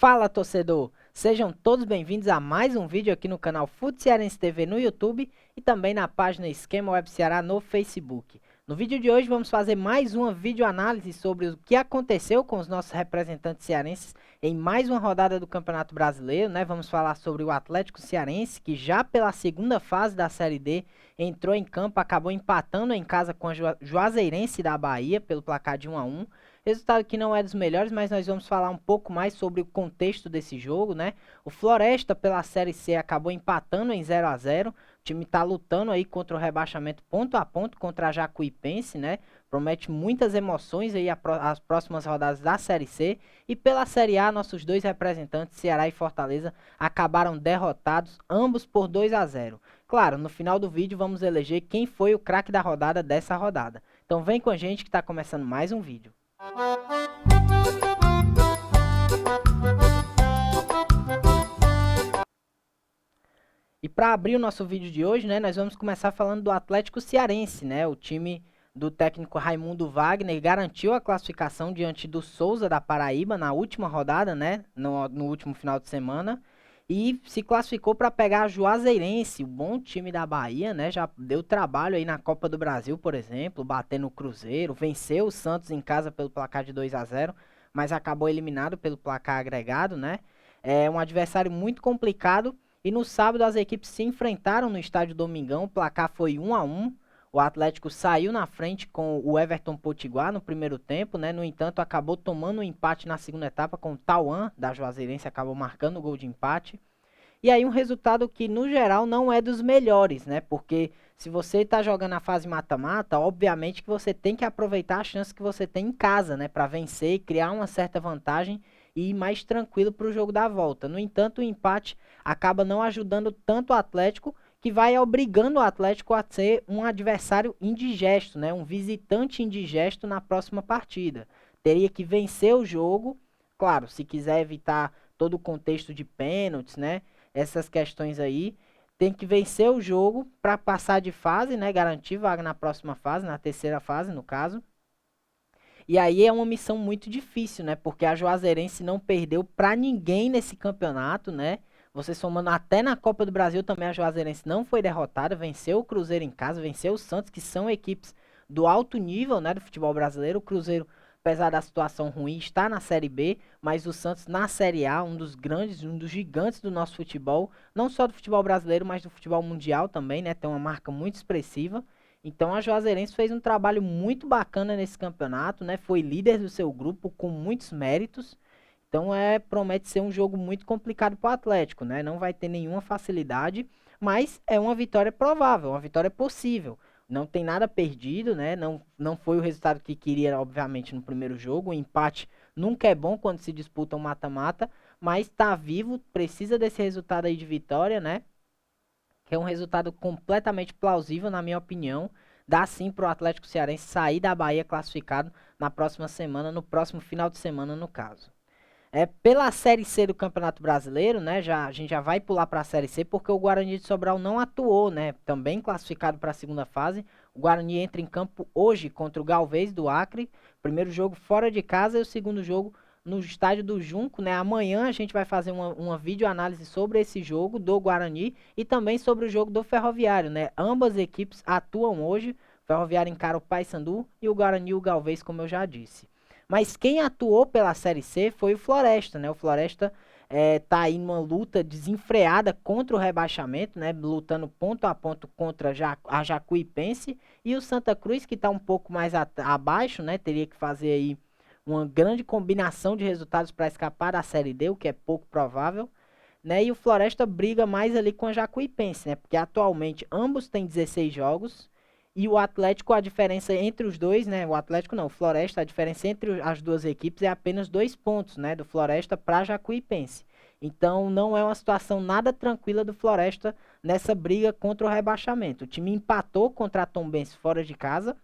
Fala, torcedor! Sejam todos bem-vindos a mais um vídeo aqui no canal Fute Cearense TV no YouTube e também na página Esquema Web Ceará no Facebook. No vídeo de hoje vamos fazer mais uma videoanálise sobre o que aconteceu com os nossos representantes cearenses em mais uma rodada do Campeonato Brasileiro, né? Vamos falar sobre o Atlético Cearense, que já pela segunda fase da Série D entrou em campo, acabou empatando em casa com a Juazeirense da Bahia pelo placar de 1-1. Resultado que não é dos melhores, mas nós vamos falar um pouco mais sobre o contexto desse jogo, né? O Floresta pela Série C acabou empatando em 0-0. O time está lutando aí contra o rebaixamento ponto a ponto contra a Jacuipense, né? Promete muitas emoções aí as próximas rodadas da Série C. E pela Série A, nossos dois representantes, Ceará e Fortaleza, acabaram derrotados, ambos por 2-0. Claro, no final do vídeo vamos eleger quem foi o craque da rodada dessa rodada. Então vem com a gente que está começando mais um vídeo. E para abrir o nosso vídeo de hoje, né, nós vamos começar falando do Atlético Cearense, né? O time do técnico Raimundo Wagner garantiu a classificação diante do Souza da Paraíba na última rodada, né, no último final de semana. E se classificou para pegar a Juazeirense, o bom time da Bahia, né? Já deu trabalho aí na Copa do Brasil, por exemplo, batendo o Cruzeiro, venceu o Santos em casa pelo placar de 2-0, mas acabou eliminado pelo placar agregado, né? É um adversário muito complicado e no sábado as equipes se enfrentaram no estádio Domingão, o placar foi 1-1. O Atlético saiu na frente com o Everton Potiguar no primeiro tempo, né? No entanto, acabou tomando um empate na segunda etapa com o Tauan da Juazeirense, acabou marcando o gol de empate. E aí um resultado que, no geral, não é dos melhores, né? Porque se você está jogando a fase mata-mata, obviamente que você tem que aproveitar a chance que você tem em casa, né? Para vencer e criar uma certa vantagem e ir mais tranquilo para o jogo da volta. No entanto, o empate acaba não ajudando tanto o Atlético, que vai obrigando o Atlético a ser um adversário indigesto, né? Um visitante indigesto na próxima partida. Teria que vencer o jogo, claro, se quiser evitar todo o contexto de pênaltis, né? Essas questões aí, tem que vencer o jogo para passar de fase, né? Garantir vaga na próxima fase, na terceira fase, no caso. E aí é uma missão muito difícil, né? Porque a Juazeirense não perdeu para ninguém nesse campeonato, né? Você somando até na Copa do Brasil também a Juazeirense não foi derrotada, venceu o Cruzeiro em casa, venceu o Santos, que são equipes do alto nível, né, do futebol brasileiro. O Cruzeiro, apesar da situação ruim, está na Série B, mas o Santos na Série A, um dos grandes, um dos gigantes do nosso futebol, não só do futebol brasileiro, mas do futebol mundial também, né? Tem uma marca muito expressiva. Então a Juazeirense fez um trabalho muito bacana nesse campeonato, né? Foi líder do seu grupo com muitos méritos. Então promete ser um jogo muito complicado para o Atlético, né? Não vai ter nenhuma facilidade, mas é uma vitória provável, uma vitória possível. Não tem nada perdido, né? Não foi o resultado que queria, obviamente, no primeiro jogo. O empate nunca é bom quando se disputa um mata-mata, mas está vivo, precisa desse resultado aí de vitória, né? Que é um resultado completamente plausível, na minha opinião. Dá sim para o Atlético Cearense sair da Bahia classificado na próxima semana, no próximo final de semana, no caso. Pela Série C do Campeonato Brasileiro, né? A gente já vai pular para a Série C porque o Guarani de Sobral não atuou, né? Também classificado para a segunda fase. O Guarani entra em campo hoje contra o Galvez do Acre. Primeiro jogo fora de casa e o segundo jogo no estádio do Junco, né? Amanhã a gente vai fazer uma videoanálise sobre esse jogo do Guarani e também sobre o jogo do Ferroviário, né? Ambas equipes atuam hoje. O Ferroviário encara o Paysandu e o Guarani o Galvez, como eu já disse. Mas quem atuou pela Série C foi o Floresta, né? O Floresta tá aí numa luta desenfreada contra o rebaixamento, né? Lutando ponto a ponto contra a Jacuipense e o Santa Cruz, que está um pouco mais abaixo, né? Teria que fazer aí uma grande combinação de resultados para escapar da Série D, o que é pouco provável, né? E o Floresta briga mais ali com a Jacuipense, né? Porque atualmente ambos têm 16 jogos e o Atlético, a diferença entre os dois, né? O Atlético não, o Floresta, a diferença entre as duas equipes é apenas 2 pontos, né? Do Floresta para a Jacuipense. Então não é uma situação nada tranquila do Floresta nessa briga contra o rebaixamento. O time empatou contra a Tombense fora de casa.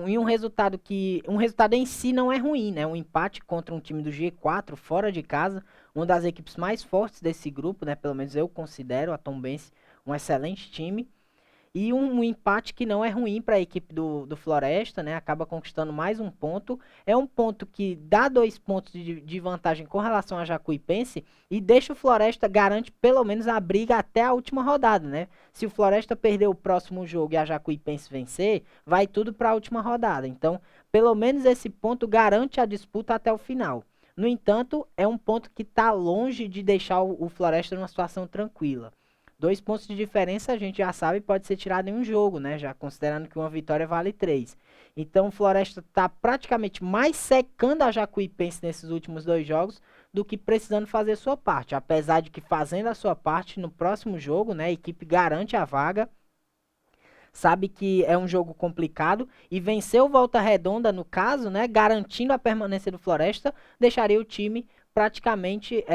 E um resultado em si não é ruim, né? Um empate contra um time do G4 fora de casa, uma das equipes mais fortes desse grupo, né? Pelo menos eu considero a Tombense um excelente time. e um empate que não é ruim para a equipe do Floresta, né? Acaba conquistando mais um ponto. É um ponto que dá 2 pontos de vantagem com relação a Jacuipense e deixa o Floresta, garante pelo menos a briga até a última rodada, né? Se o Floresta perder o próximo jogo e a Jacuipense vencer, vai tudo para a última rodada. Então, pelo menos esse ponto garante a disputa até o final. No entanto, é um ponto que está longe de deixar o Floresta numa situação tranquila. 2 pontos de diferença a gente já sabe pode ser tirado em um jogo, né? Já considerando que uma vitória vale 3. Então o Floresta está praticamente mais secando a Jacuipense nesses últimos 2 jogos do que precisando fazer sua parte. Apesar de que fazendo a sua parte no próximo jogo, né? A equipe garante a vaga. Sabe que é um jogo complicado e vencer o Volta Redonda, no caso, né? Garantindo a permanência do Floresta, deixaria o time praticamente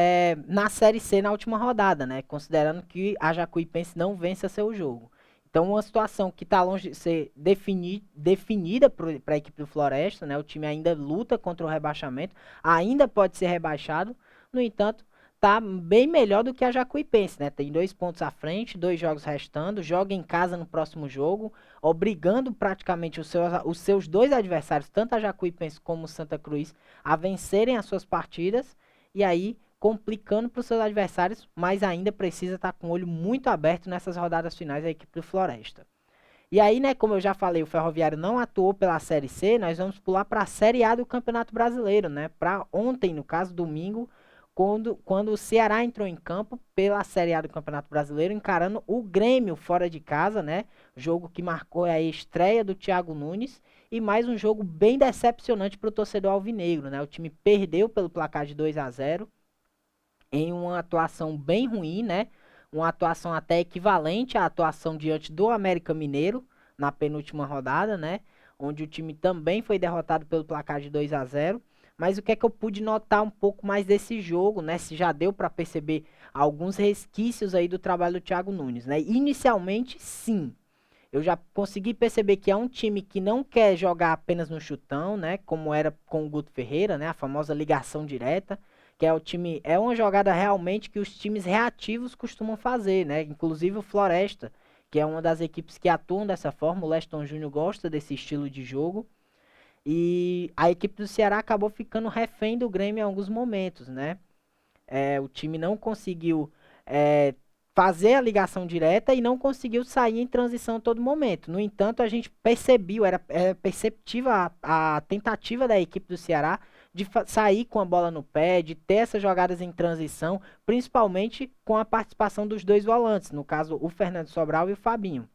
na Série C na última rodada, né? Considerando que a Jacuipense não vença seu jogo. Então, uma situação que está longe de ser definida para a equipe do Floresta, né? O time ainda luta contra o rebaixamento, ainda pode ser rebaixado. No entanto, tá bem melhor do que a Jacuipense, né? Tem 2 pontos à frente, 2 jogos restando, joga em casa no próximo jogo, obrigando praticamente os seus 2 adversários, tanto a Jacuipense como o Santa Cruz, a vencerem as suas partidas. E aí complicando para os seus adversários, mas ainda precisa estar com o olho muito aberto nessas rodadas finais da equipe do Floresta. E aí, né, como eu já falei, o Ferroviário não atuou pela Série C, nós vamos pular para a Série A do Campeonato Brasileiro, né? Para ontem, no caso, domingo, quando o Ceará entrou em campo pela Série A do Campeonato Brasileiro, encarando o Grêmio fora de casa, né? Jogo que marcou a estreia do Thiago Nunes e mais um jogo bem decepcionante para o torcedor alvinegro, né? O time perdeu pelo placar de 2-0 em uma atuação bem ruim, né? Uma atuação até equivalente à atuação diante do América Mineiro na penúltima rodada, né? Onde o time também foi derrotado pelo placar de 2-0. Mas o que é que eu pude notar um pouco mais desse jogo, né? Se já deu para perceber alguns resquícios aí do trabalho do Thiago Nunes, né? Inicialmente, sim. Eu já consegui perceber que é um time que não quer jogar apenas no chutão, né? Como era com o Guto Ferreira, né? A famosa ligação direta, que é o time, é uma jogada realmente que os times reativos costumam fazer, né? Inclusive o Floresta, que é uma das equipes que atuam dessa forma, o Leston Júnior gosta desse estilo de jogo. E a equipe do Ceará acabou ficando refém do Grêmio em alguns momentos, né? O time não conseguiu é, fazer a ligação direta e não conseguiu sair em transição a todo momento. No entanto, a gente percebeu, era perceptível a tentativa da equipe do Ceará de sair com a bola no pé, de ter essas jogadas em transição, principalmente com a participação dos 2 volantes, no caso o Fernando Sobral e o Fabinho.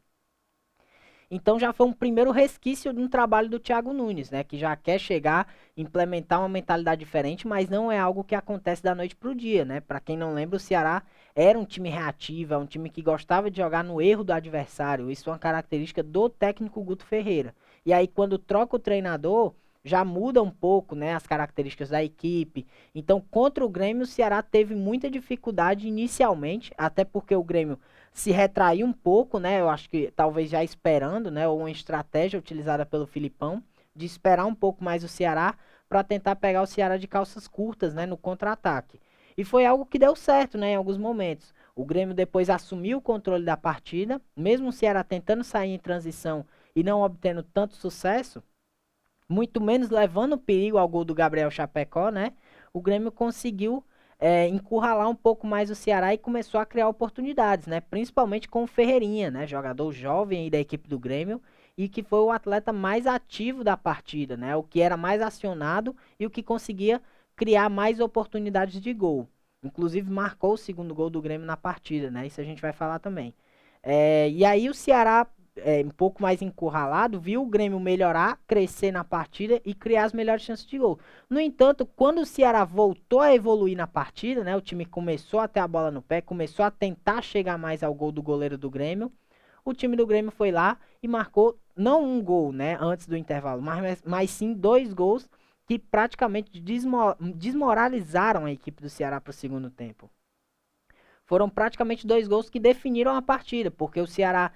Então já foi um primeiro resquício de um trabalho do Thiago Nunes, né? Que já quer chegar, implementar uma mentalidade diferente, mas não é algo que acontece da noite para o dia, né? Para quem não lembra, o Ceará era um time reativo, é um time que gostava de jogar no erro do adversário. Isso é uma característica do técnico Guto Ferreira. E aí quando troca o treinador, já muda um pouco, né, as características da equipe. Então, contra o Grêmio, o Ceará teve muita dificuldade inicialmente, até porque o Grêmio se retraiu um pouco, né? Eu acho que talvez já esperando, né? Ou uma estratégia utilizada pelo Filipão de esperar um pouco mais o Ceará para tentar pegar o Ceará de calças curtas, né? No contra-ataque. E foi algo que deu certo, né? Em alguns momentos. O Grêmio depois assumiu o controle da partida, mesmo o Ceará tentando sair em transição e não obtendo tanto sucesso, muito menos levando perigo ao gol do Gabriel Chapecó, né? O Grêmio conseguiu encurralar um pouco mais o Ceará e começou a criar oportunidades, né? Principalmente com o Ferreirinha, né? Jogador jovem aí da equipe do Grêmio e que foi o atleta mais ativo da partida, né? O que era mais acionado e o que conseguia criar mais oportunidades de gol. Inclusive marcou o segundo gol do Grêmio na partida, né? Isso a gente vai falar também. E aí o Ceará um pouco mais encurralado, viu o Grêmio melhorar, crescer na partida e criar as melhores chances de gol. No entanto, quando o Ceará voltou a evoluir na partida, né, o time começou a ter a bola no pé, começou a tentar chegar mais ao gol do goleiro do Grêmio, o time do Grêmio foi lá e marcou não um gol, né, antes do intervalo, mas sim 2 gols que praticamente desmoralizaram a equipe do Ceará para o segundo tempo. Foram praticamente 2 gols que definiram a partida, porque o Ceará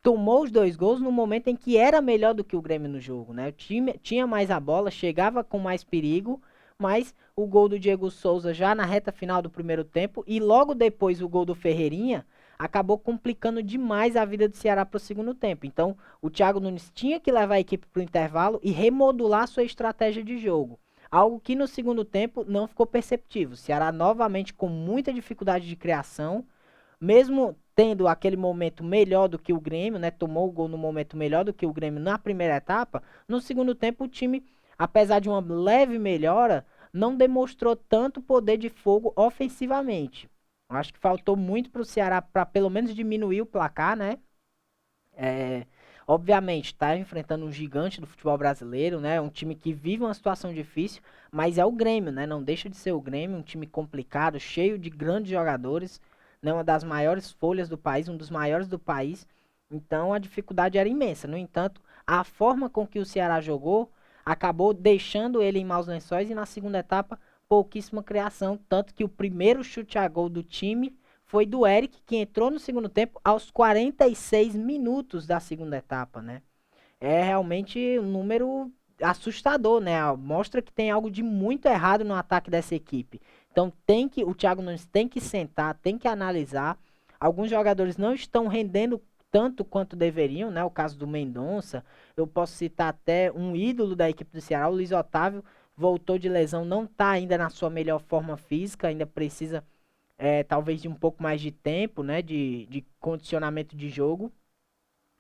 tomou os 2 gols no momento em que era melhor do que o Grêmio no jogo, né? O time tinha mais a bola, chegava com mais perigo, mas o gol do Diego Souza já na reta final do primeiro tempo e logo depois o gol do Ferreirinha acabou complicando demais a vida do Ceará para o segundo tempo. Então, o Thiago Nunes tinha que levar a equipe para o intervalo e remodular sua estratégia de jogo. Algo que no segundo tempo não ficou perceptível. O Ceará novamente com muita dificuldade de criação, mesmo tendo aquele momento melhor do que o Grêmio, né? Tomou o gol no momento melhor do que o Grêmio na primeira etapa. No segundo tempo, o time, apesar de uma leve melhora, não demonstrou tanto poder de fogo ofensivamente. Acho que faltou muito para o Ceará para pelo menos diminuir o placar, né? É, obviamente, está enfrentando um gigante do futebol brasileiro, né? Um time que vive uma situação difícil, mas é o Grêmio, né? Não deixa de ser o Grêmio, um time complicado, cheio de grandes jogadores, né? Uma das maiores folhas do país, um dos maiores do país. Então a dificuldade era imensa. No entanto, a forma com que o Ceará jogou acabou deixando ele em maus lençóis e na segunda etapa pouquíssima criação, tanto que o primeiro chute a gol do time foi do Eric, que entrou no segundo tempo aos 46 minutos da segunda etapa, né? É realmente um número assustador, né? Mostra que tem algo de muito errado no ataque dessa equipe. Então o Thiago Nunes tem que sentar, tem que analisar. Alguns jogadores não estão rendendo tanto quanto deveriam, né? O caso do Mendonça, eu posso citar até um ídolo da equipe do Ceará, o Luiz Otávio, voltou de lesão, não está ainda na sua melhor forma física, ainda precisa talvez de um pouco mais de tempo, né, de condicionamento de jogo,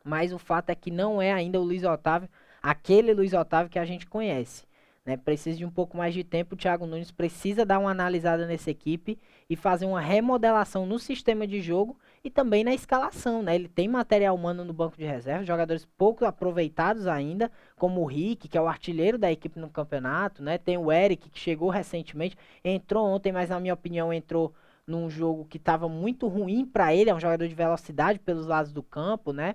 mas o fato é que não é ainda o Luiz Otávio, aquele Luiz Otávio que a gente conhece. Né? Precisa de um pouco mais de tempo, o Thiago Nunes precisa dar uma analisada nessa equipe e fazer uma remodelação no sistema de jogo e também na escalação. Né? Ele tem material humano no banco de reserva, jogadores pouco aproveitados ainda, como o Rick, que é o artilheiro da equipe no campeonato, né? Tem o Eric, que chegou recentemente, entrou ontem, mas na minha opinião entrou num jogo que estava muito ruim para ele, é um jogador de velocidade pelos lados do campo, né?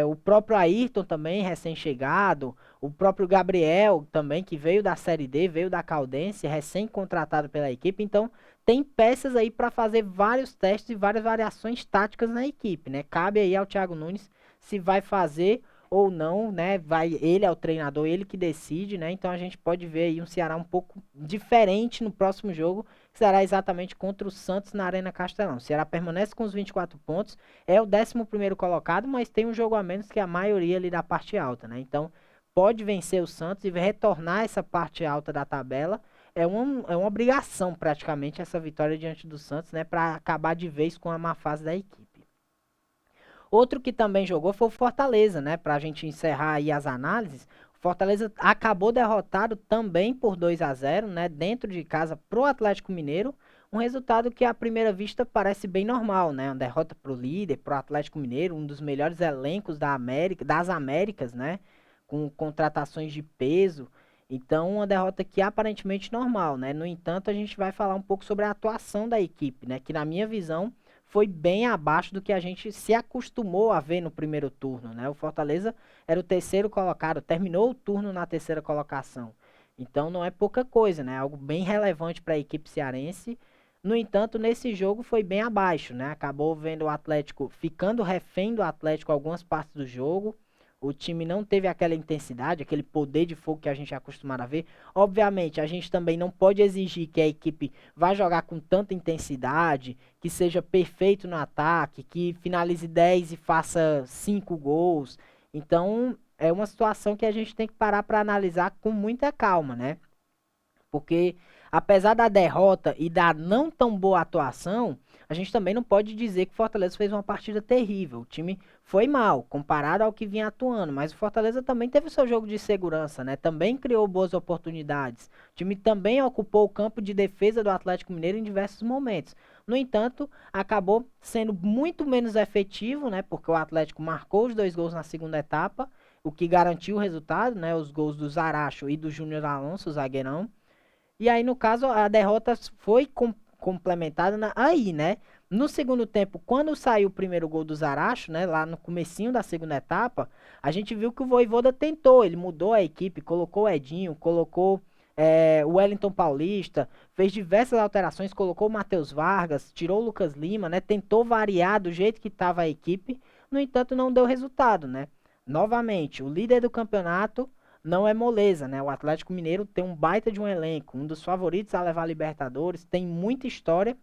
O próprio Ayrton também, recém-chegado, o próprio Gabriel também, que veio da Série D, veio da Caldense, recém-contratado pela equipe, então tem peças aí para fazer vários testes e várias variações táticas na equipe, né? Cabe aí ao Thiago Nunes se vai fazer ou não, né? Ele é o treinador, ele que decide, né? Então a gente pode ver aí um Ceará um pouco diferente no próximo jogo, que será exatamente contra o Santos na Arena Castelão. O Ceará permanece com os 24 pontos, é o 11º colocado, mas tem um jogo a menos que a maioria ali da parte alta, né? Então pode vencer o Santos e retornar essa parte alta da tabela. É uma obrigação praticamente essa vitória diante do Santos, né? Para acabar de vez com a má fase da equipe. Outro que também jogou foi o Fortaleza, né? Pra gente encerrar aí as análises. O Fortaleza acabou derrotado também por 2-0, né? Dentro de casa pro Atlético Mineiro. Um resultado que à primeira vista parece bem normal, né? Uma derrota pro líder, pro Atlético Mineiro, um dos melhores elencos das Américas, né? Com contratações de peso. Então, uma derrota que é aparentemente normal, né? No entanto, a gente vai falar um pouco sobre a atuação da equipe, né? Que na minha visão foi bem abaixo do que a gente se acostumou a ver no primeiro turno, né? O Fortaleza era o terceiro colocado, terminou o turno na terceira colocação. Então não é pouca coisa, né? Algo bem relevante para a equipe cearense. No entanto, nesse jogo foi bem abaixo, né? Acabou vendo o Atlético ficando refém do Atlético algumas partes do jogo. O time não teve aquela intensidade, aquele poder de fogo que a gente é acostumado a ver. Obviamente, a gente também não pode exigir que a equipe vá jogar com tanta intensidade, que seja perfeito no ataque, que finalize 10 e faça 5 gols. Então, é uma situação que a gente tem que parar para analisar com muita calma, né? Porque apesar da derrota e da não tão boa atuação, a gente também não pode dizer que o Fortaleza fez uma partida terrível. O time foi mal, comparado ao que vinha atuando, mas o Fortaleza também teve seu jogo de segurança, né? Também criou boas oportunidades. O time também ocupou o campo de defesa do Atlético Mineiro em diversos momentos. No entanto, acabou sendo muito menos efetivo, né? Porque o Atlético marcou os 2 gols na segunda etapa, o que garantiu o resultado, né? Os gols do Zaracho e do Júnior Alonso, o zagueirão. E aí, no caso, a derrota foi complementada aí, né? No segundo tempo, quando saiu o primeiro gol do Zaracho, né? Lá no comecinho da segunda etapa, a gente viu que o Vojvoda tentou. Ele mudou a equipe, colocou o Edinho, colocou o Wellington Paulista, fez diversas alterações, colocou o Matheus Vargas, tirou o Lucas Lima, né? Tentou variar do jeito que estava a equipe. No entanto, não deu resultado, né? Novamente, o líder do campeonato não é moleza, né? O Atlético Mineiro tem um baita de um elenco, um dos favoritos a levar a Libertadores, tem muita história,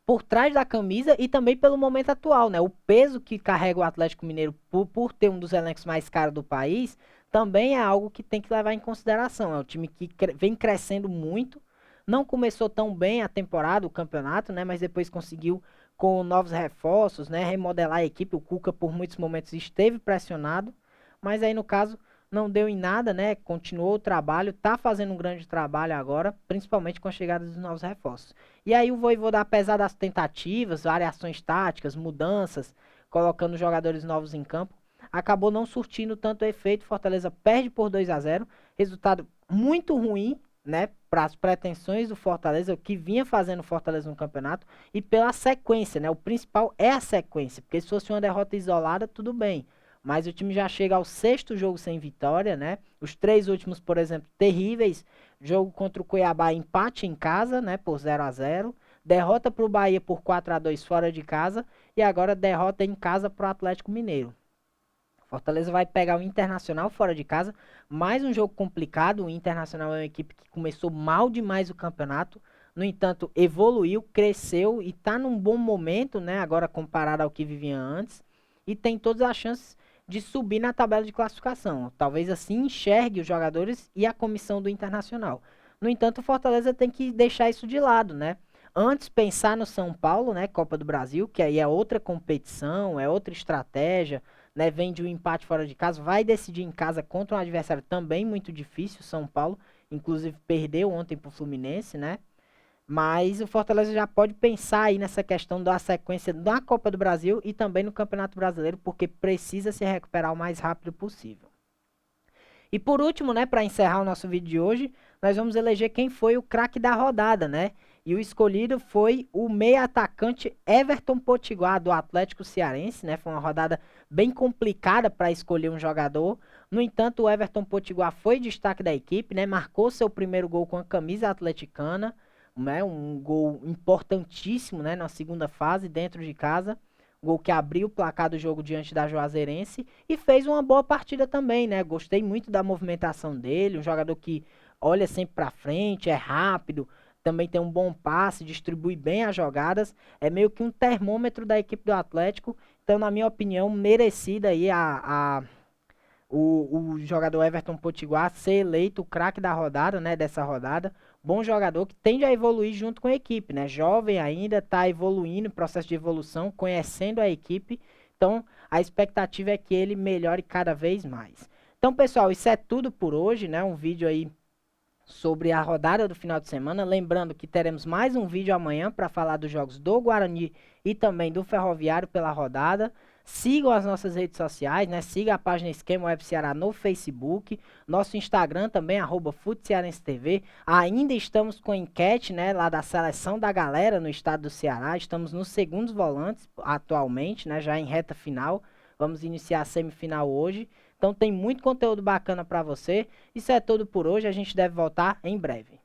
por trás da camisa e também pelo momento atual, né? O peso que carrega o Atlético Mineiro por ter um dos elencos mais caros do país também é algo que tem que levar em consideração. É um time que vem crescendo muito, não começou tão bem a temporada, o campeonato, né? Mas depois conseguiu, com novos reforços, né? Remodelar a equipe. O Cuca, por muitos momentos, esteve pressionado, mas aí no caso não deu em nada, né? Continuou o trabalho, tá fazendo um grande trabalho agora, principalmente com a chegada dos novos reforços. E aí o Vojvoda, apesar das tentativas, variações táticas, mudanças, colocando jogadores novos em campo, acabou não surtindo tanto efeito. Fortaleza perde por 2-0, resultado muito ruim, né, para as pretensões do Fortaleza, que vinha fazendo Fortaleza no campeonato, e pela sequência, né? O principal é a sequência, porque se fosse uma derrota isolada, tudo bem. Mas o time já chega ao sexto jogo sem vitória, né? Os 3 últimos, por exemplo, terríveis. Jogo contra o Cuiabá, empate em casa, né? Por 0-0. Derrota para o Bahia por 4-2 fora de casa. E agora derrota em casa para o Atlético Mineiro. Fortaleza vai pegar o Internacional fora de casa. Mais um jogo complicado. O Internacional é uma equipe que começou mal demais o campeonato. No entanto, evoluiu, cresceu e está num bom momento, né? Agora comparado ao que vivia antes. E tem todas as chances de subir na tabela de classificação. Talvez assim enxergue os jogadores e a comissão do Internacional. No entanto, o Fortaleza tem que deixar isso de lado, né? Antes pensar no São Paulo, né, Copa do Brasil, que aí é outra competição, é outra estratégia, né, vem de um empate fora de casa, vai decidir em casa contra um adversário também muito difícil, São Paulo, inclusive perdeu ontem pro Fluminense, né? Mas o Fortaleza já pode pensar aí nessa questão da sequência da Copa do Brasil e também no Campeonato Brasileiro, porque precisa se recuperar o mais rápido possível. E por último, né, para encerrar o nosso vídeo de hoje, nós vamos eleger quem foi o craque da rodada, né? E o escolhido foi o meia atacante Everton Potiguar, do Atlético Cearense, né? Foi uma rodada bem complicada para escolher um jogador. No entanto, o Everton Potiguar foi destaque da equipe, né? Marcou seu primeiro gol com a camisa atleticana, né? Um gol importantíssimo, né? Na segunda fase, dentro de casa. Gol que abriu o placar do jogo diante da Juazeirense e fez uma boa partida também, né? Gostei muito da movimentação dele, um jogador que olha sempre para frente, é rápido, também tem um bom passe, distribui bem as jogadas, é meio que um termômetro da equipe do Atlético. Então, na minha opinião, merecida aí o jogador Everton Potiguar ser eleito o craque da rodada, né, dessa rodada. Bom jogador que tende a evoluir junto com a equipe, né? Jovem ainda, está evoluindo, processo de evolução, conhecendo a equipe. Então, a expectativa é que ele melhore cada vez mais. Então, pessoal, isso é tudo por hoje, né? Um vídeo aí sobre a rodada do final de semana. Lembrando que teremos mais um vídeo amanhã para falar dos jogos do Guarani e também do Ferroviário pela rodada. Sigam as nossas redes sociais, né? Siga a página Esquema Web Ceará no Facebook, nosso Instagram também, @FutCearenseTV. Ainda estamos com enquete, né, lá da seleção da galera no estado do Ceará. Estamos nos segundos volantes atualmente, né, já em reta final. Vamos iniciar a semifinal hoje. Então tem muito conteúdo bacana para você. Isso é tudo por hoje, a gente deve voltar em breve.